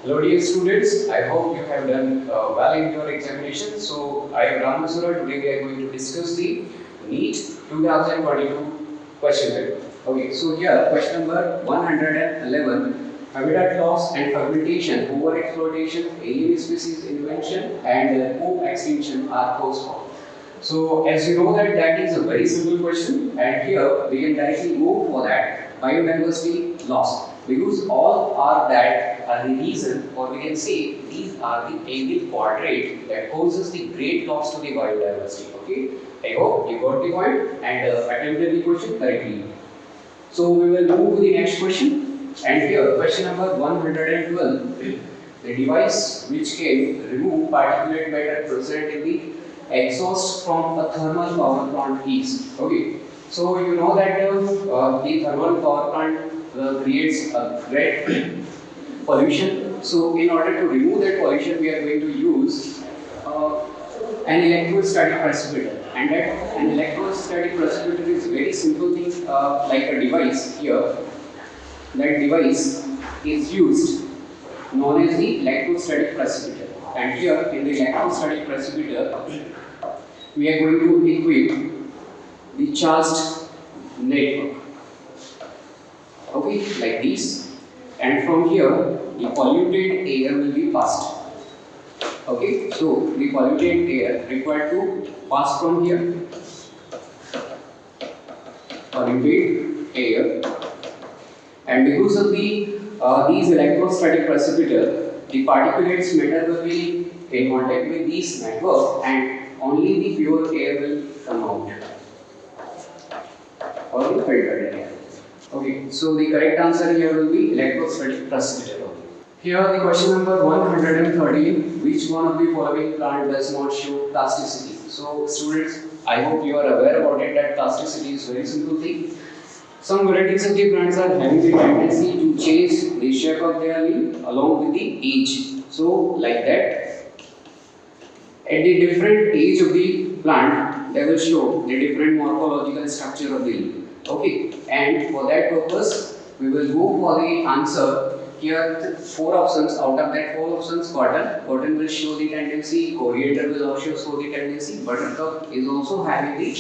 Hello dear students, I hope you have done well in your examination. So I am Ramasura. Today we are going to discuss the NEET 2022 question paper. Okay, so here question number 111, habitat loss and fragmentation, over-exploitation, alien species invention and co-extinction are postponed. So as you know that is a very simple question, and here we can directly go for that biodiversity loss, because all are that are the reason, or we can say these are the angle quadrate that causes the great loss to the biodiversity. Okay, I hope you got the point and attempted the question correctly. So we will move to the next question, and here question number 112, the device which can remove particulate matter present in the exhaust from a thermal power plant is. Okay, so you know that the thermal power plant creates a great pollution. So in order to remove that pollution, we are going to use an electrostatic precipitator, and that an electrostatic precipitator is very simple thing, like a device here. That device is used, known as the electrostatic precipitator, and here in the electrostatic precipitator we are going to equip the charged network, okay, like this, and from here the polluted air will be passed. Okay, so the polluted air required to pass from here, polluted air, and because of the these electrostatic precipitator, the particulates matter will be in contact with this network, and only the pure air will come out, or the filtered air. Okay, so the correct answer here will be electrostatic precipitator. Here the question number 113, which one of the following plant does not show plasticity? So students, I hope you are aware about it, that plasticity is very simple thing. Some varieties of the plants are having the tendency to change the shape of their leaf along with the age. So like that, at the different age of the plant, they will show the different morphological structure of the leaf. Okay, and for that purpose, we will go for the answer. Here, 4 options. Out of that 4 options, cotton will show the tendency. Coriander will also show the tendency. Buttercup is also having the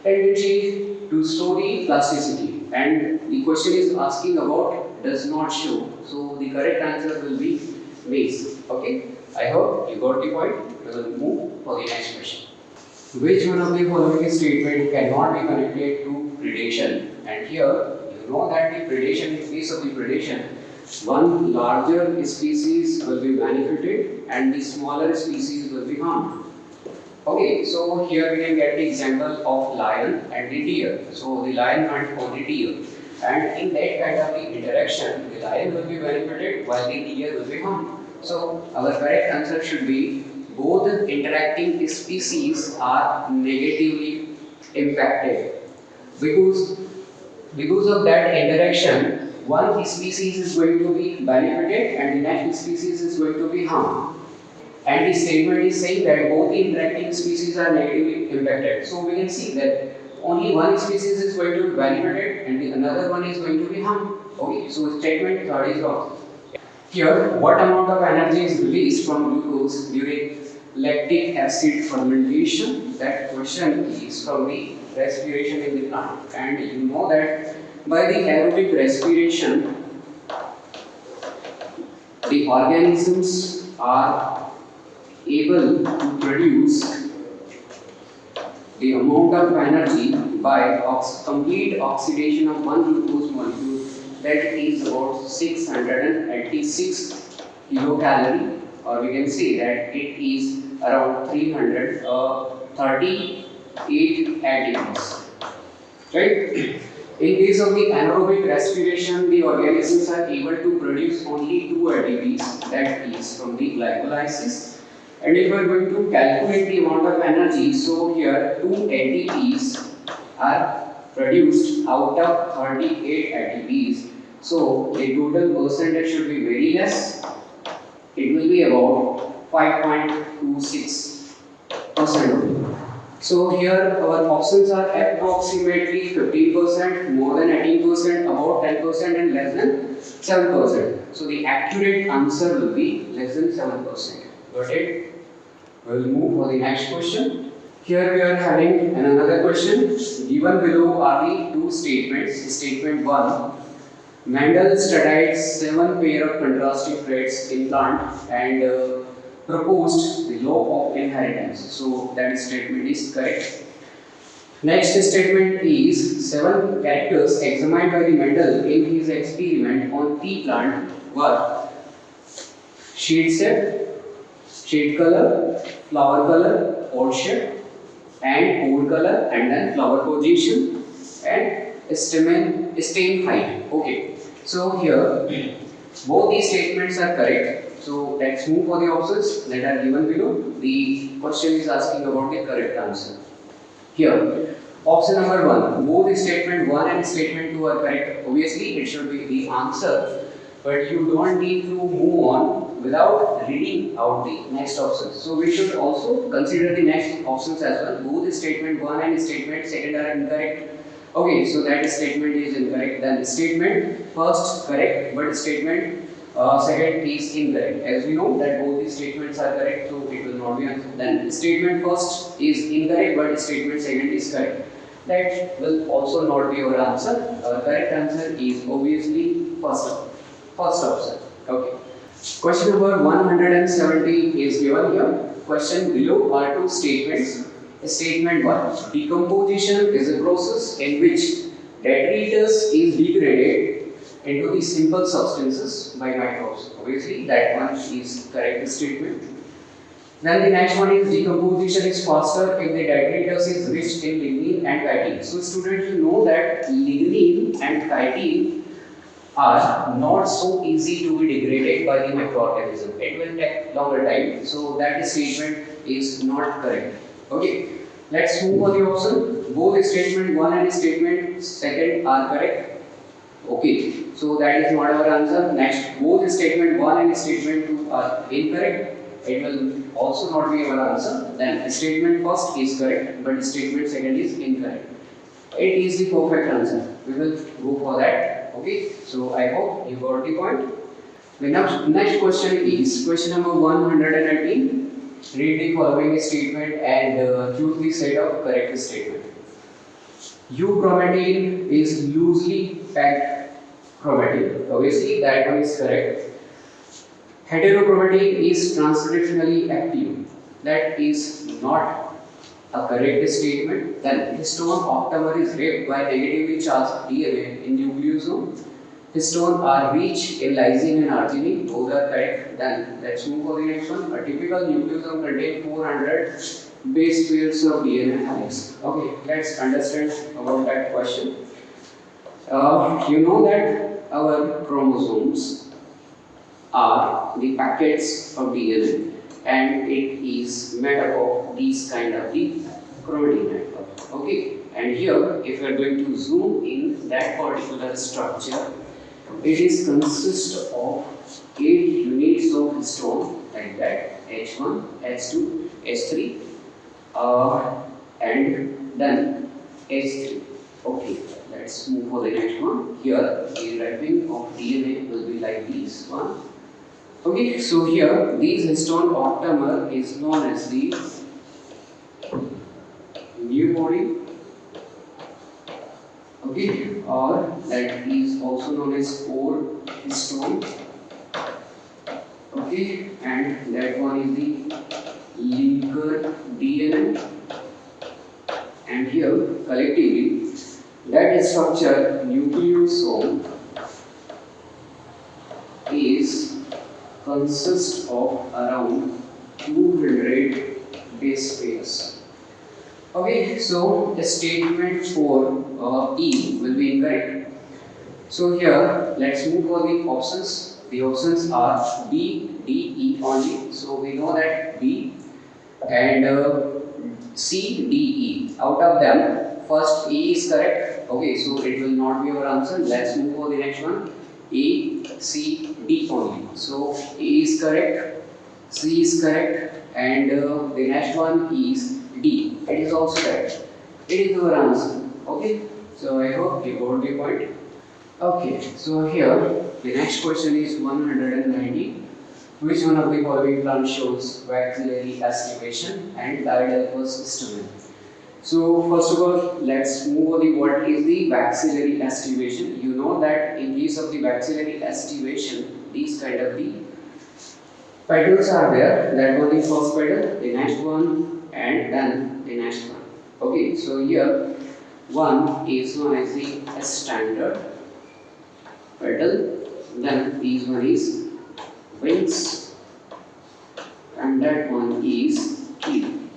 tendency to show the plasticity. And the question is asking about does not show. So the correct answer will be maize. Okay. I hope you got the point. We will move for the next question. Which one of the following statement cannot be connected to predation? And here you know that the predation, in case of the predation, one larger species will be benefited and the smaller species will be harmed. Okay, so here we can get the example of lion and the deer. So the lion hunt for the deer, and in that kind of the interaction, the lion will be benefited while the deer will be harmed. So our correct answer should be both interacting species are negatively impacted, because of that interaction, one species is going to be benefited and the next species is going to be harmed. And the statement is saying that both the interacting species are negatively impacted. So we can see that only one species is going to be benefited and the another one is going to be harmed. Okay, so statement 3rd is wrong. Here, what amount of energy is released from glucose during lactic acid fermentation? That question is from the respiration in the plant. And you know that by the aerobic respiration, the organisms are able to produce the amount of energy by complete oxidation of one glucose molecule, that is about 686 kilocalorie, or we can say that it is around 338 ATPs, right? In case of the anaerobic respiration, the organisms are able to produce only 2 ATPs, that is from the glycolysis. And if we are going to calculate the amount of energy, so here 2 ATPs are produced out of 38 ATPs. So the total percentage should be very less. It will be about 5.26% only. So here our options are approximately 15%, more than 18%, about 10% and less than 7%. So the accurate answer will be less than 7%. Got it? We'll move for the next question. Here we are having another question. Given below are the two statements. Statement 1. Mendel studied 7 pair of contrasting traits in plant and proposed the law of inheritance. So that statement is correct. Next statement is 7 characters examined by the Mendel in his experiment on pea plant were shade set, shade color, flower color, pod shape, and pod color, and then flower position and stem height. Okay. So here both these statements are correct. So let's move for the options that are given below. The question is asking about the correct answer. Here, option number 1, both statement 1 and statement 2 are correct. Obviously, it should be the answer, but you don't need to move on without reading out the next options. So we should also consider the next options as well. Both statement 1 and statement 2 are incorrect. Okay, so that statement is incorrect. Then statement first correct, but statement second is incorrect. As we know that both these statements are correct, so it will not be answer. Then statement first is incorrect, but statement second is correct. That will also not be our answer. Our correct answer is obviously first option. Okay. Question number 170 is given here. Question below are two statements. Statement 1. Decomposition is a process in which detritus is degraded into the simple substances by microbes. Obviously, that one is correct statement. Then the next one is decomposition is faster if the detritus is rich in lignin and chitin. So students will know that lignin and chitin are not so easy to be degraded by the microorganism. It will take longer time. So that statement is not correct. Okay. Let's move on the option. Both statement 1 and statement 2 are correct. Okay, so that is not our answer. Next, both statement 1 and statement 2 are incorrect. It will also not be our answer. Then statement first is correct, but statement second is incorrect. It is the perfect answer. We will go for that. Okay, so I hope you got the point. The next question is question number 118. Read the following statement and choose the set of correct statement. Euchromatin is loosely packed chromatin. Obviously, that one is correct. Heterochromatin is transcriptionally active. That is not a correct statement. Then histone octamer is raped by negatively charged DNA in nucleosome. Histone are rich in lysine and arginine. Both are correct. Then let's move for the next one. A typical nucleosome contains 400 base pairs of DNA helix. Okay, let's understand about that question. You know that our chromosomes are the packets of DNA, and it is made up of these kind of the chromatin network. Okay, and here, if you are going to zoom in that particular structure, it is consist of 8 units of histone like that, H1, H2, H3, and then H3. Okay, let's move for the next one. Here, the wrapping of DNA will be like this one. Okay, so here, these histone octamer is known as the new body. Okay, or that is also known as 4 histone. Okay, and that one is the linker DNA, and here collectively that structure nucleosome is consists of around 200 base pairs. Okay, so the statement for E will be incorrect. So here, let's move for the options. The options are B, D, E only. So we know that B and C, D, E. Out of them, first E is correct. Okay, so it will not be our answer. Let's move for the next one. A, C, D only. So A is correct, C is correct, and the next one is D. It is also correct. It is our answer. Okay. So I hope you got the point. Okay. So here the next question is 190. Which one of the following plants shows maxillary aspiration and didelphous stamen? So first of all, let's move on the what is the maxillary aspiration. You know that in case of the maxillary aspiration, these kind of the petals are there. That was the first petal, the next one, and then the next one. Okay, so here one is known as the standard petal, then this one is wings, and that one is key.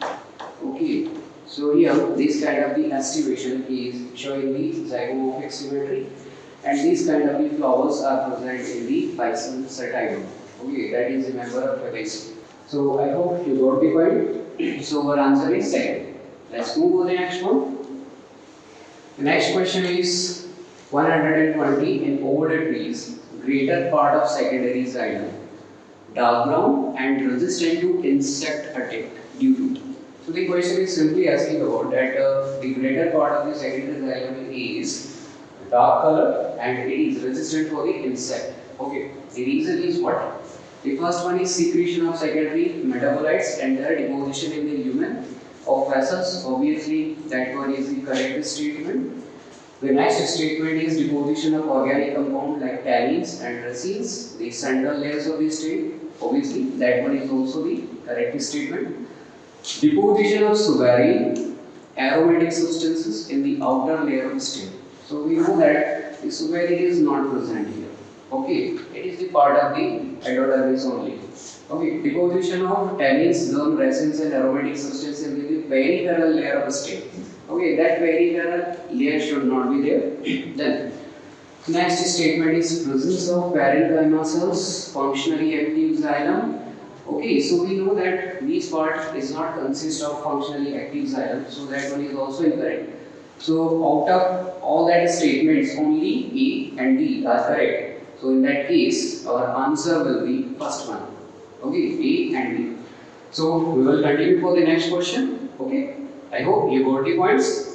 Okay, so here this kind of the estimation is showing the zygomorphic symmetry, and these kind of the flowers are present in the bison sativum. Okay, that is a member of fabaceae. So I hope you got the point. So our answer is second. Let's move on to the next one. The next question is 120 in overdue trees, greater part of secondary xylem, dark brown and resistant to insect attack due to. So the question is simply asking about that the greater part of the secondary xylem is dark color and it is resistant for the insect. Okay, the reason is what? The first one is secretion of secondary metabolites and their deposition in the lumen of vessels. Obviously, that one is the correct statement. The next statement is deposition of organic compound like tannins and resins, the central layers of the stem. Obviously, that one is also the correct statement. Deposition of suberin, aromatic substances in the outer layer of the stem. So we know that the suberin is not present here. Okay, it is the part of the endodermis only. Okay, deposition of tannins, gum, resins and aromatic substances in the peripheral layer of the stem. Okay, that peripheral layer should not be there. Then, next statement is presence of parenchyma cells, functionally active xylem. Okay, so we know that this part is not consist of functionally active xylem, so that one is also incorrect. So out of all that statements, only A and D are correct. So in that case, our answer will be first one. Okay, A and B. So we will continue for the next question. Okay, I hope you got the points.